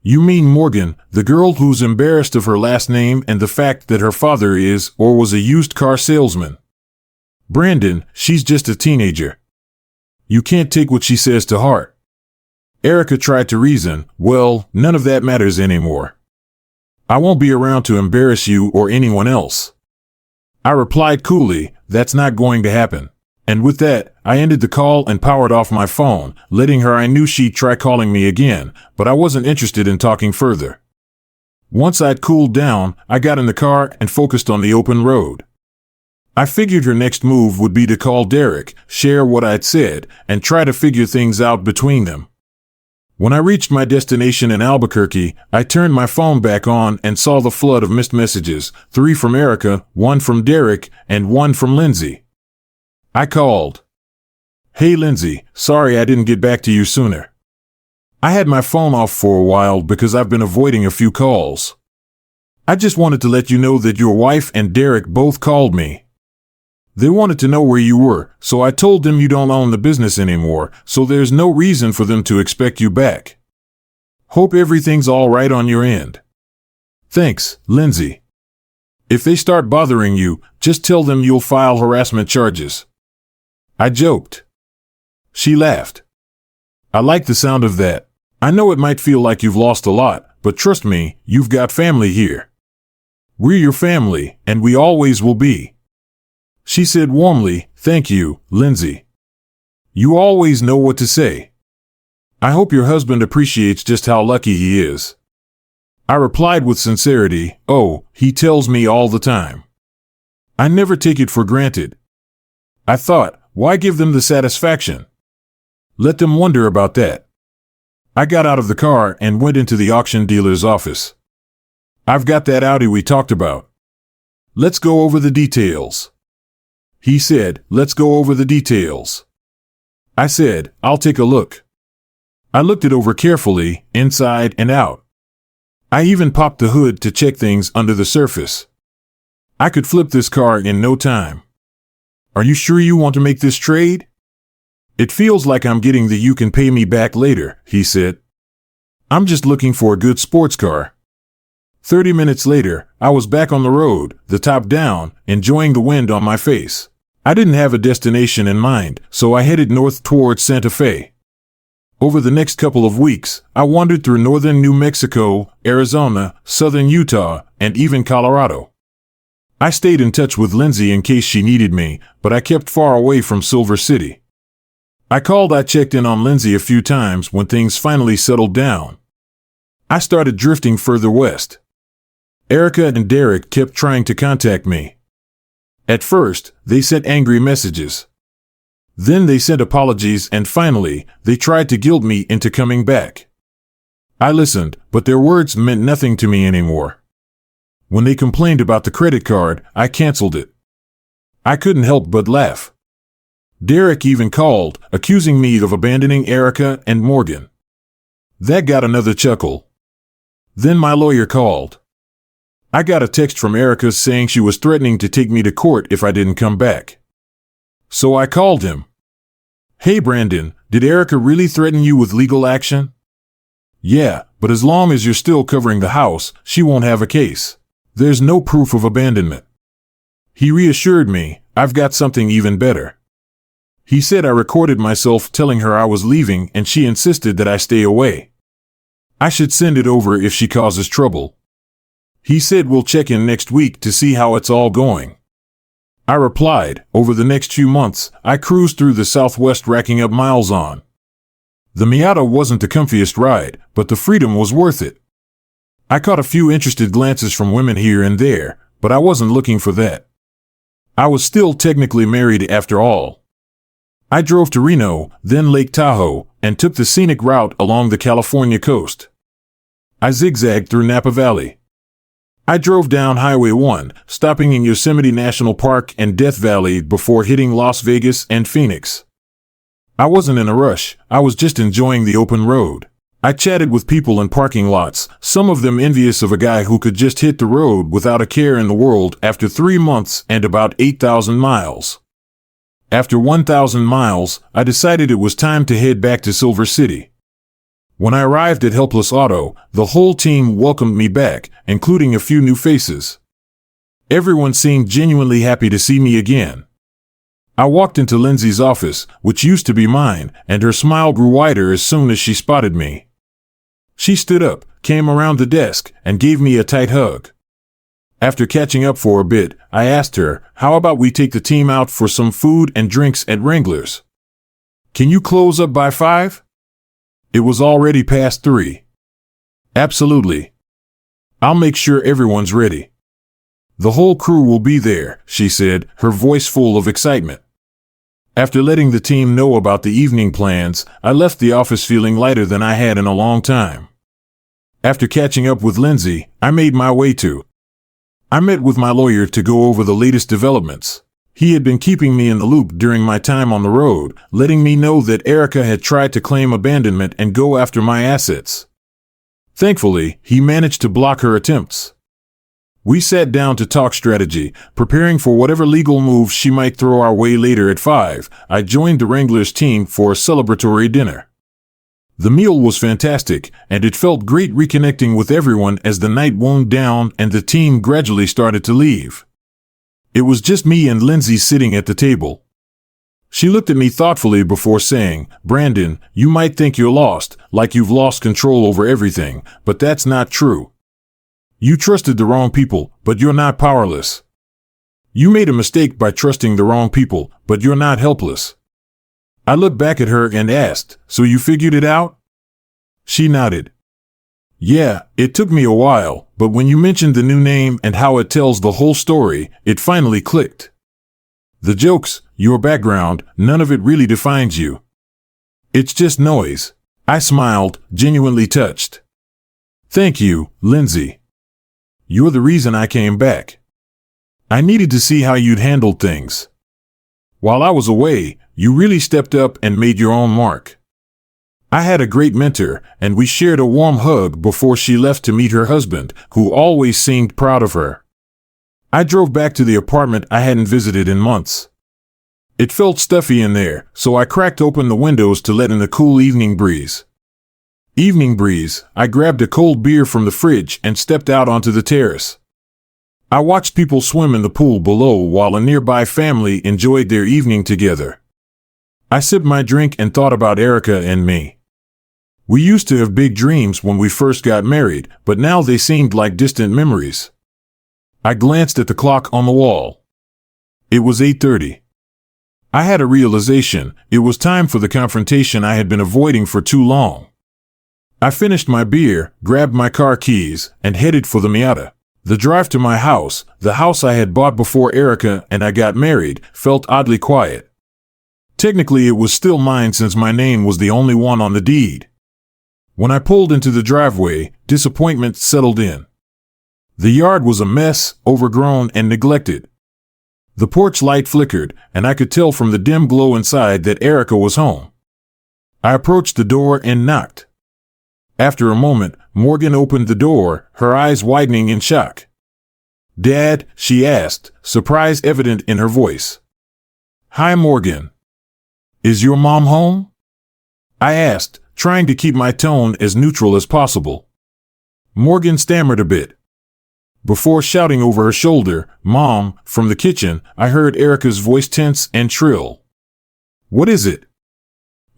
You mean Morgan, the girl who's embarrassed of her last name and the fact that her father is or was a used car salesman? Brandon, she's just a teenager. You can't take what she says to heart. Erica tried to reason, well, none of that matters anymore. I won't be around to embarrass you or anyone else. I replied coolly, that's not going to happen. And with that, I ended the call and powered off my phone, letting her I knew she'd try calling me again, but I wasn't interested in talking further. Once I'd cooled down, I got in the car and focused on the open road. I figured her next move would be to call Derek, share what I'd said, and try to figure things out between them. When I reached my destination in Albuquerque, I turned my phone back on and saw the flood of missed messages, 3 from Erica, 1 from Derek, and 1 from Lindsay. I called. Hey Lindsay, sorry I didn't get back to you sooner. I had my phone off for a while because I've been avoiding a few calls. I just wanted to let you know that your wife and Derek both called me. They wanted to know where you were, so I told them you don't own the business anymore, so there's no reason for them to expect you back. Hope everything's all right on your end. Thanks, Lindsay. If they start bothering you, just tell them you'll file harassment charges. I joked. She laughed. I like the sound of that. I know it might feel like you've lost a lot, but trust me, you've got family here. We're your family, and we always will be. She said warmly, thank you, Lindsay. You always know what to say. I hope your husband appreciates just how lucky he is. I replied with sincerity, oh, he tells me all the time. I never take it for granted. I thought, why give them the satisfaction? Let them wonder about that. I got out of the car and went into the auction dealer's office. I've got that Audi we talked about. Let's go over the details. He said, let's go over the details. I said, I'll take a look. I looked it over carefully, inside and out. I even popped the hood to check things under the surface. I could flip this car in no time. Are you sure you want to make this trade? It feels like I'm getting the you can pay me back later, he said. I'm just looking for a good sports car. 30 minutes later, I was back on the road, the top down, enjoying the wind on my face. I didn't have a destination in mind, so I headed north towards Santa Fe. Over the next couple of weeks, I wandered through northern New Mexico, Arizona, southern Utah, and even Colorado. I stayed in touch with Lindsay in case she needed me, but I kept far away from Silver City. I checked in on Lindsay a few times when things finally settled down. I started drifting further west. Erica and Derek kept trying to contact me. At first, they sent angry messages. Then they sent apologies and finally, they tried to guilt me into coming back. I listened, but their words meant nothing to me anymore. When they complained about the credit card, I canceled it. I couldn't help but laugh. Derek even called, accusing me of abandoning Erica and Morgan. That got another chuckle. Then my lawyer called. I got a text from Erica saying she was threatening to take me to court if I didn't come back. So I called him. Hey Brandon, did Erica really threaten you with legal action? Yeah, but as long as you're still covering the house, she won't have a case. There's no proof of abandonment. He reassured me, I've got something even better. He said I recorded myself telling her I was leaving and she insisted that I stay away. I should send it over if she causes trouble. He said we'll check in next week to see how it's all going. I replied, over the next few months, I cruised through the Southwest racking up miles on. The Miata wasn't the comfiest ride, but the freedom was worth it. I caught a few interested glances from women here and there, but I wasn't looking for that. I was still technically married after all. I drove to Reno, then Lake Tahoe, and took the scenic route along the California coast. I zigzagged through Napa Valley. I drove down Highway 1, stopping in Yosemite National Park and Death Valley before hitting Las Vegas and Phoenix. I wasn't in a rush, I was just enjoying the open road. I chatted with people in parking lots, some of them envious of a guy who could just hit the road without a care in the world after 3 months and about 8,000 miles. After 1,000 miles, I decided it was time to head back to Silver City. When I arrived at Helpless Auto, the whole team welcomed me back, including a few new faces. Everyone seemed genuinely happy to see me again. I walked into Lindsay's office, which used to be mine, and her smile grew wider as soon as she spotted me. She stood up, came around the desk, and gave me a tight hug. After catching up for a bit, I asked her, how about we take the team out for some food and drinks at Wrangler's? Can you close up by 5? It was already past 3. Absolutely. I'll make sure everyone's ready. The whole crew will be there, she said, her voice full of excitement. After letting the team know about the evening plans, I left the office feeling lighter than I had in a long time. After catching up with Lindsay, I made my way to. I met with my lawyer to go over the latest developments. He had been keeping me in the loop during my time on the road, letting me know that Erica had tried to claim abandonment and go after my assets. Thankfully, he managed to block her attempts. We sat down to talk strategy, preparing for whatever legal moves she might throw our way later. At 5, I joined the Wranglers team for a celebratory dinner. The meal was fantastic, and it felt great reconnecting with everyone as the night wound down and the team gradually started to leave. It was just me and Lindsay sitting at the table. She looked at me thoughtfully before saying, "Brandon, you might think you're lost, like you've lost control over everything, but that's not true. You trusted the wrong people, but you're not powerless. You made a mistake by trusting the wrong people, but you're not helpless." I looked back at her and asked, "So you figured it out?" She nodded. "Yeah, it took me a while, but when you mentioned the new name and how it tells the whole story, it finally clicked. The jokes, your background, none of it really defines you. It's just noise." I smiled, genuinely touched. "Thank you, Lindsay. You're the reason I came back. I needed to see how you'd handled things. While I was away, you really stepped up and made your own mark. I had a great mentor, and we shared a warm hug before she left to meet her husband, who always seemed proud of her. I drove back to the apartment I hadn't visited in months. It felt stuffy in there, so I cracked open the windows to let in the cool evening breeze. I grabbed a cold beer from the fridge and stepped out onto the terrace. I watched people swim in the pool below while a nearby family enjoyed their evening together. I sipped my drink and thought about Erica and me. We used to have big dreams when we first got married, but now they seemed like distant memories. I glanced at the clock on the wall. It was 8:30. I had a realization. It was time for the confrontation I had been avoiding for too long. I finished my beer, grabbed my car keys, and headed for the Miata. The drive to my house, the house I had bought before Erica and I got married, felt oddly quiet. Technically, it was still mine since my name was the only one on the deed. When I pulled into the driveway, disappointment settled in. The yard was a mess, overgrown and neglected. The porch light flickered, and I could tell from the dim glow inside that Erica was home. I approached the door and knocked. After a moment, Morgan opened the door, her eyes widening in shock. "Dad?" she asked, surprise evident in her voice. "Hi, Morgan. Is your mom home?" I asked, trying to keep my tone as neutral as possible. Morgan stammered a bit. Before shouting over her shoulder, "Mom," from the kitchen, I heard Erica's voice tense and shrill. "What is it?"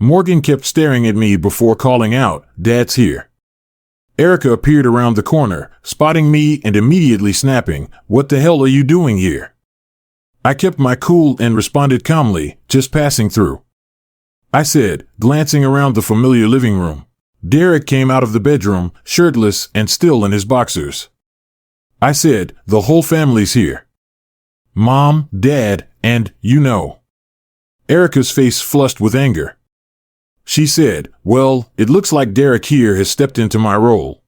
Morgan kept staring at me before calling out, "Dad's here." Erica appeared around the corner, spotting me and immediately snapping, "What the hell are you doing here?" I kept my cool and responded calmly, "Just passing through," I said, glancing around the familiar living room. Derek came out of the bedroom, shirtless and still in his boxers. I said, "The whole family's here. Mom, Dad, and, you know." Erica's face flushed with anger. She said, "Well, it looks like Derek here has stepped into my role."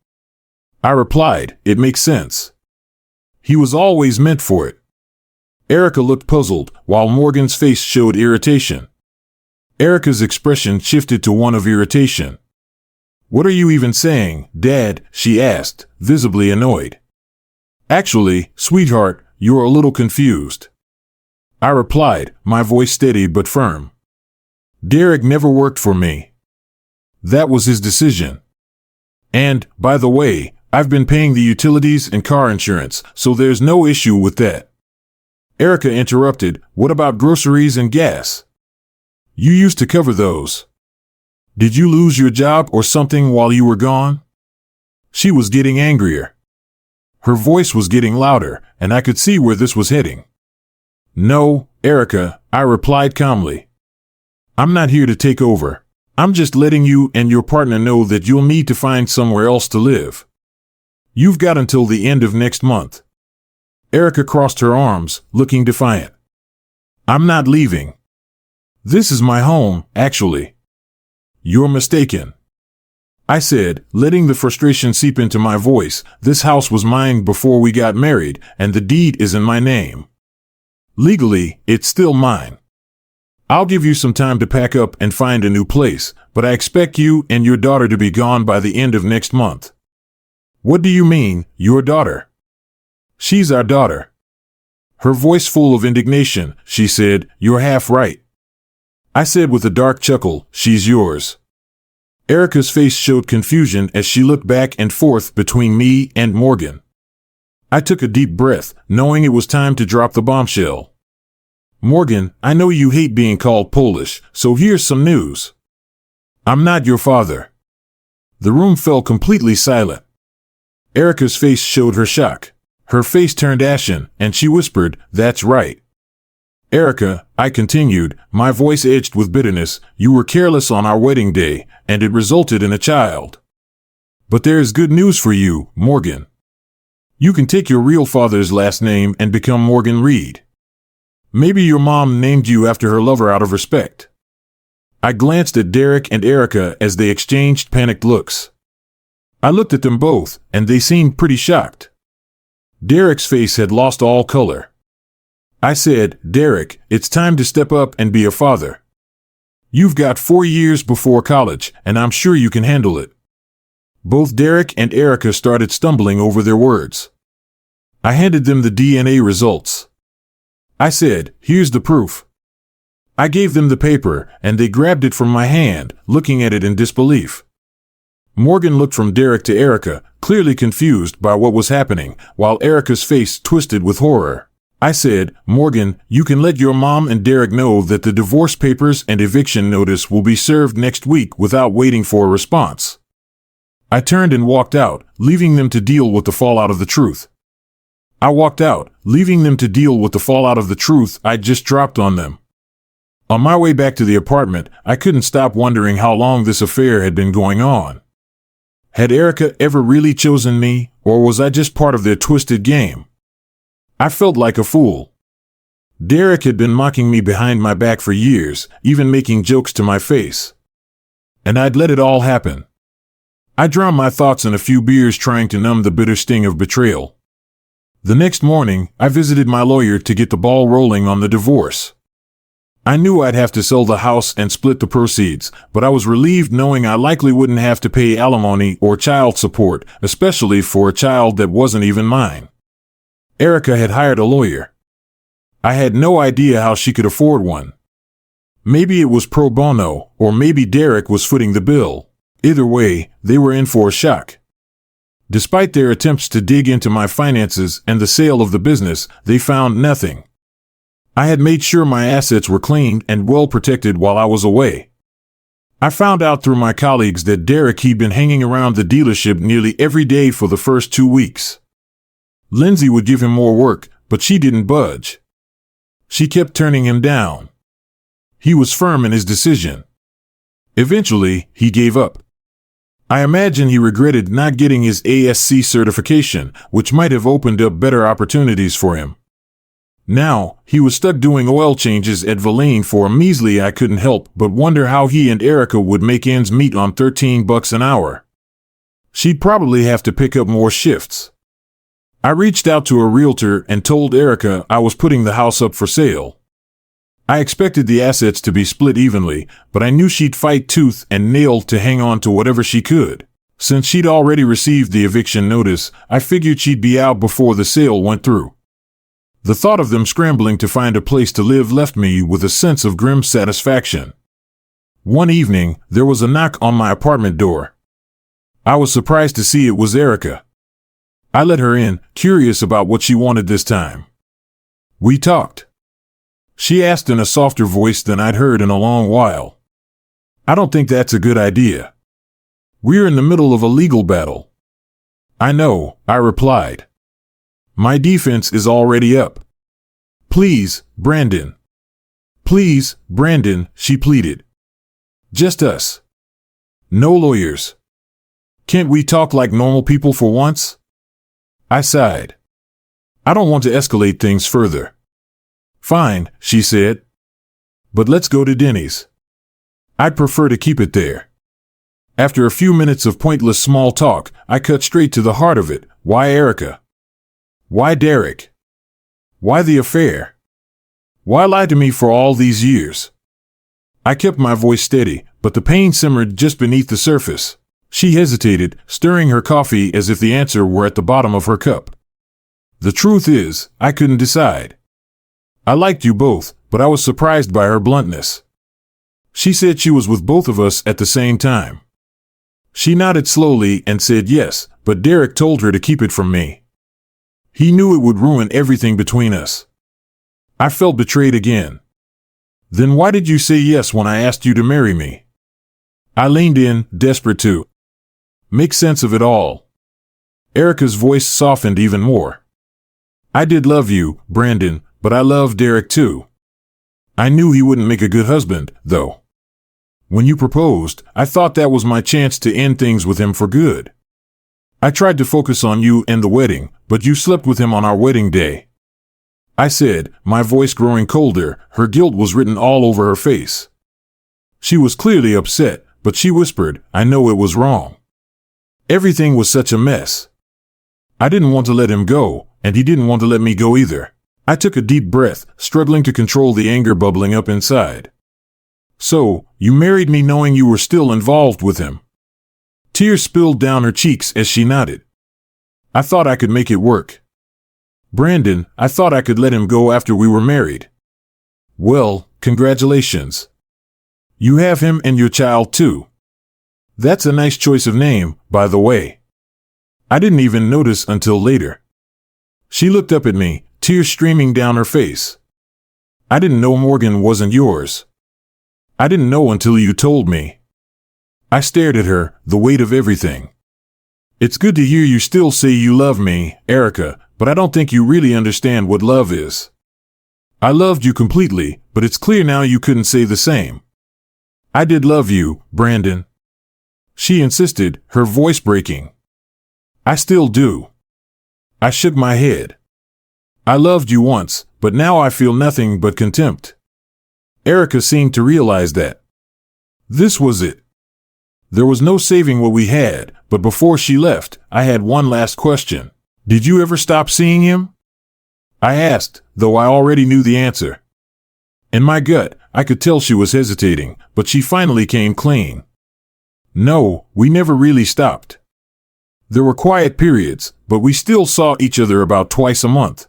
I replied, "It makes sense. He was always meant for it." Erica looked puzzled, while Morgan's face showed irritation. Erica's expression shifted to one of irritation. "What are you even saying, Dad?" she asked, visibly annoyed. "Actually, sweetheart, you're a little confused," I replied, my voice steady but firm. "Derek never worked for me. That was his decision. And, by the way, I've been paying the utilities and car insurance, so there's no issue with that." Erica interrupted, "What about groceries and gas? You used to cover those. Did you lose your job or something while you were gone?" She was getting angrier. Her voice was getting louder, and I could see where this was heading. "No, Erica," I replied calmly. "I'm not here to take over. I'm just letting you and your partner know that you'll need to find somewhere else to live. You've got until the end of next month." Erica crossed her arms, looking defiant. "I'm not leaving. This is my home, actually." "You're mistaken," I said, letting the frustration seep into my voice. "This house was mine before we got married, and the deed is in my name. Legally, it's still mine. I'll give you some time to pack up and find a new place, but I expect you and your daughter to be gone by the end of next month." "What do you mean, your daughter?" "She's our daughter." Her voice full of indignation, she said, "You're half right." I said with a dark chuckle, "She's yours." Erica's face showed confusion as she looked back and forth between me and Morgan. I took a deep breath, knowing it was time to drop the bombshell. "Morgan, I know you hate being called Polish, so here's some news. I'm not your father." The room fell completely silent. Erica's face showed her shock. Her face turned ashen, and she whispered, "That's right." "Erica," I continued, my voice edged with bitterness, "you were careless on our wedding day, and it resulted in a child. But there is good news for you, Morgan. You can take your real father's last name and become Morgan Reed. Maybe your mom named you after her lover out of respect." I glanced at Derek and Erica as they exchanged panicked looks. I looked at them both, and they seemed pretty shocked. Derek's face had lost all color. I said, "Derek, it's time to step up and be a father. You've got 4 years before college, and I'm sure you can handle it." Both Derek and Erica started stumbling over their words. I handed them the DNA results. I said, "Here's the proof." I gave them the paper, and they grabbed it from my hand, looking at it in disbelief. Morgan looked from Derek to Erica, clearly confused by what was happening, while Erica's face twisted with horror. I said, "Morgan, you can let your mom and Derek know that the divorce papers and eviction notice will be served next week without waiting for a response." I turned and walked out, leaving them to deal with the fallout of the truth. I walked out, leaving them to deal with the fallout of the truth I'd just dropped on them. On my way back to the apartment, I couldn't stop wondering how long this affair had been going on. Had Erica ever really chosen me, or was I just part of their twisted game? I felt like a fool. Derek had been mocking me behind my back for years, even making jokes to my face. And I'd let it all happen. I drowned my thoughts in a few beers trying to numb the bitter sting of betrayal. The next morning, I visited my lawyer to get the ball rolling on the divorce. I knew I'd have to sell the house and split the proceeds, but I was relieved knowing I likely wouldn't have to pay alimony or child support, especially for a child that wasn't even mine. Erica had hired a lawyer. I had no idea how she could afford one. Maybe it was pro bono, or maybe Derek was footing the bill. Either way, they were in for a shock. Despite their attempts to dig into my finances and the sale of the business, they found nothing. I had made sure my assets were clean and well protected while I was away. I found out through my colleagues that Derek had been hanging around the dealership nearly every day for the first 2 weeks. Lindsay would give him more work, but she didn't budge. She kept turning him down. He was firm in his decision. Eventually, he gave up. I imagine he regretted not getting his ASC certification, which might have opened up better opportunities for him. Now, he was stuck doing oil changes at Verlaine for a measly I couldn't help but wonder how he and Erica would make ends meet on $13 an hour. She'd probably have to pick up more shifts. I reached out to a realtor and told Erica I was putting the house up for sale. I expected the assets to be split evenly, but I knew she'd fight tooth and nail to hang on to whatever she could. Since she'd already received the eviction notice, I figured she'd be out before the sale went through. The thought of them scrambling to find a place to live left me with a sense of grim satisfaction. One evening, there was a knock on my apartment door. I was surprised to see it was Erica. I let her in, curious about what she wanted this time. We talked. She asked in a softer voice than I'd heard in a long while. I don't think that's a good idea. We're in the middle of a legal battle. I know, I replied. My defense is already up. Please, Brandon. Please, Brandon, she pleaded. Just us. No lawyers. Can't we talk like normal people for once? I sighed. I don't want to escalate things further. Fine, she said. But let's go to Denny's. I'd prefer to keep it there. After a few minutes of pointless small talk, I cut straight to the heart of it. Why Erica? Why Derek? Why the affair? Why lie to me for all these years? I kept my voice steady, but the pain simmered just beneath the surface. She hesitated, stirring her coffee as if the answer were at the bottom of her cup. The truth is, I couldn't decide. I liked you both, but I was surprised by her bluntness. She said she was with both of us at the same time. She nodded slowly and said yes, but Derek told her to keep it from me. He knew it would ruin everything between us. I felt betrayed again. Then why did you say yes when I asked you to marry me? I leaned in, desperate to make sense of it all. Erica's voice softened even more. I did love you, Brandon, but I loved Derek too. I knew he wouldn't make a good husband, though. When you proposed, I thought that was my chance to end things with him for good. I tried to focus on you and the wedding, but you slept with him on our wedding day. I said, my voice growing colder. Her guilt was written all over her face. She was clearly upset, but she whispered, I know it was wrong. Everything was such a mess. I didn't want to let him go, and he didn't want to let me go either. I took a deep breath, struggling to control the anger bubbling up inside. So, you married me knowing you were still involved with him. Tears spilled down her cheeks as she nodded. I thought I could make it work. Brandon, I thought I could let him go after we were married. Well, congratulations. You have him and your child too. That's a nice choice of name, by the way. I didn't even notice until later. She looked up at me, tears streaming down her face. I didn't know Morgan wasn't yours. I didn't know until you told me. I stared at her, the weight of everything. It's good to hear you still say you love me, Erica, but I don't think you really understand what love is. I loved you completely, but it's clear now you couldn't say the same. I did love you, Brandon. She insisted, her voice breaking. I still do. I shook my head. I loved you once, but now I feel nothing but contempt. Erica seemed to realize that. This was it. There was no saving what we had, but before she left, I had one last question. Did you ever stop seeing him? I asked, though I already knew the answer. In my gut, I could tell she was hesitating, but she finally came clean. No, we never really stopped. There were quiet periods, but we still saw each other about twice a month.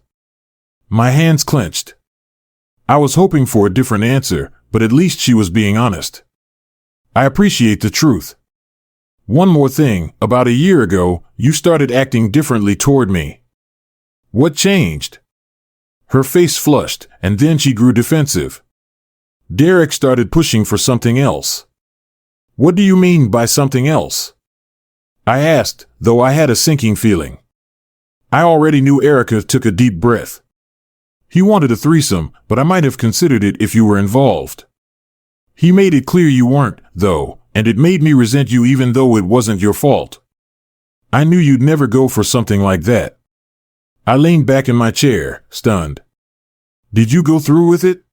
My hands clenched. I was hoping for a different answer, but at least she was being honest. I appreciate the truth. One more thing, about a year ago, you started acting differently toward me. What changed? Her face flushed, and then she grew defensive. Derek started pushing for something else. What do you mean by something else? I asked, though I had a sinking feeling. I already knew. Erica took a deep breath. He wanted a threesome, but I might have considered it if you were involved. He made it clear you weren't, though, and it made me resent you even though it wasn't your fault. I knew you'd never go for something like that. I leaned back in my chair, stunned. Did you go through with it?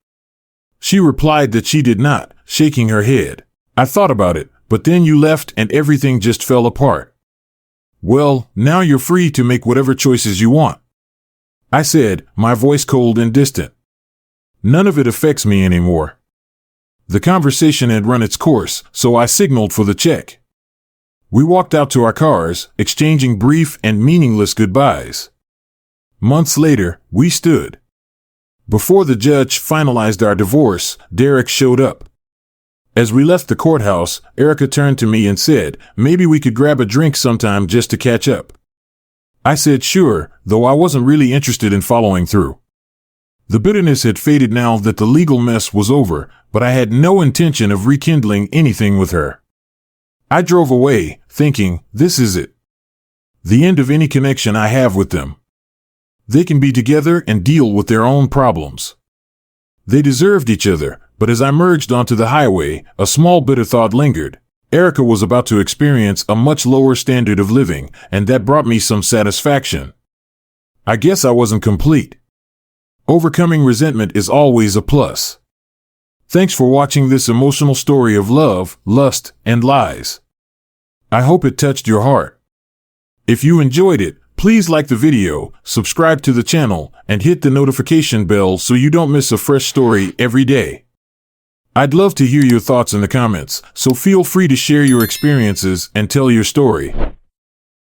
She replied that she did not, shaking her head. I thought about it, but then you left and everything just fell apart. Well, now you're free to make whatever choices you want. I said, my voice cold and distant. None of it affects me anymore. The conversation had run its course, so I signaled for the check. We walked out to our cars, exchanging brief and meaningless goodbyes. Months later, we stood. Before the judge finalized our divorce, Derek showed up. As we left the courthouse, Erica turned to me and said, maybe we could grab a drink sometime just to catch up. I said sure, though I wasn't really interested in following through. The bitterness had faded now that the legal mess was over, but I had no intention of rekindling anything with her. I drove away, thinking, this is it. The end of any connection I have with them. They can be together and deal with their own problems. They deserved each other, but as I merged onto the highway, a small bitter thought lingered. Erica was about to experience a much lower standard of living, and that brought me some satisfaction. I guess I wasn't complete. Overcoming resentment is always a plus. Thanks for watching this emotional story of love, lust, and lies. I hope it touched your heart. If you enjoyed it, please like the video, subscribe to the channel, and hit the notification bell so you don't miss a fresh story every day. I'd love to hear your thoughts in the comments, so feel free to share your experiences and tell your story.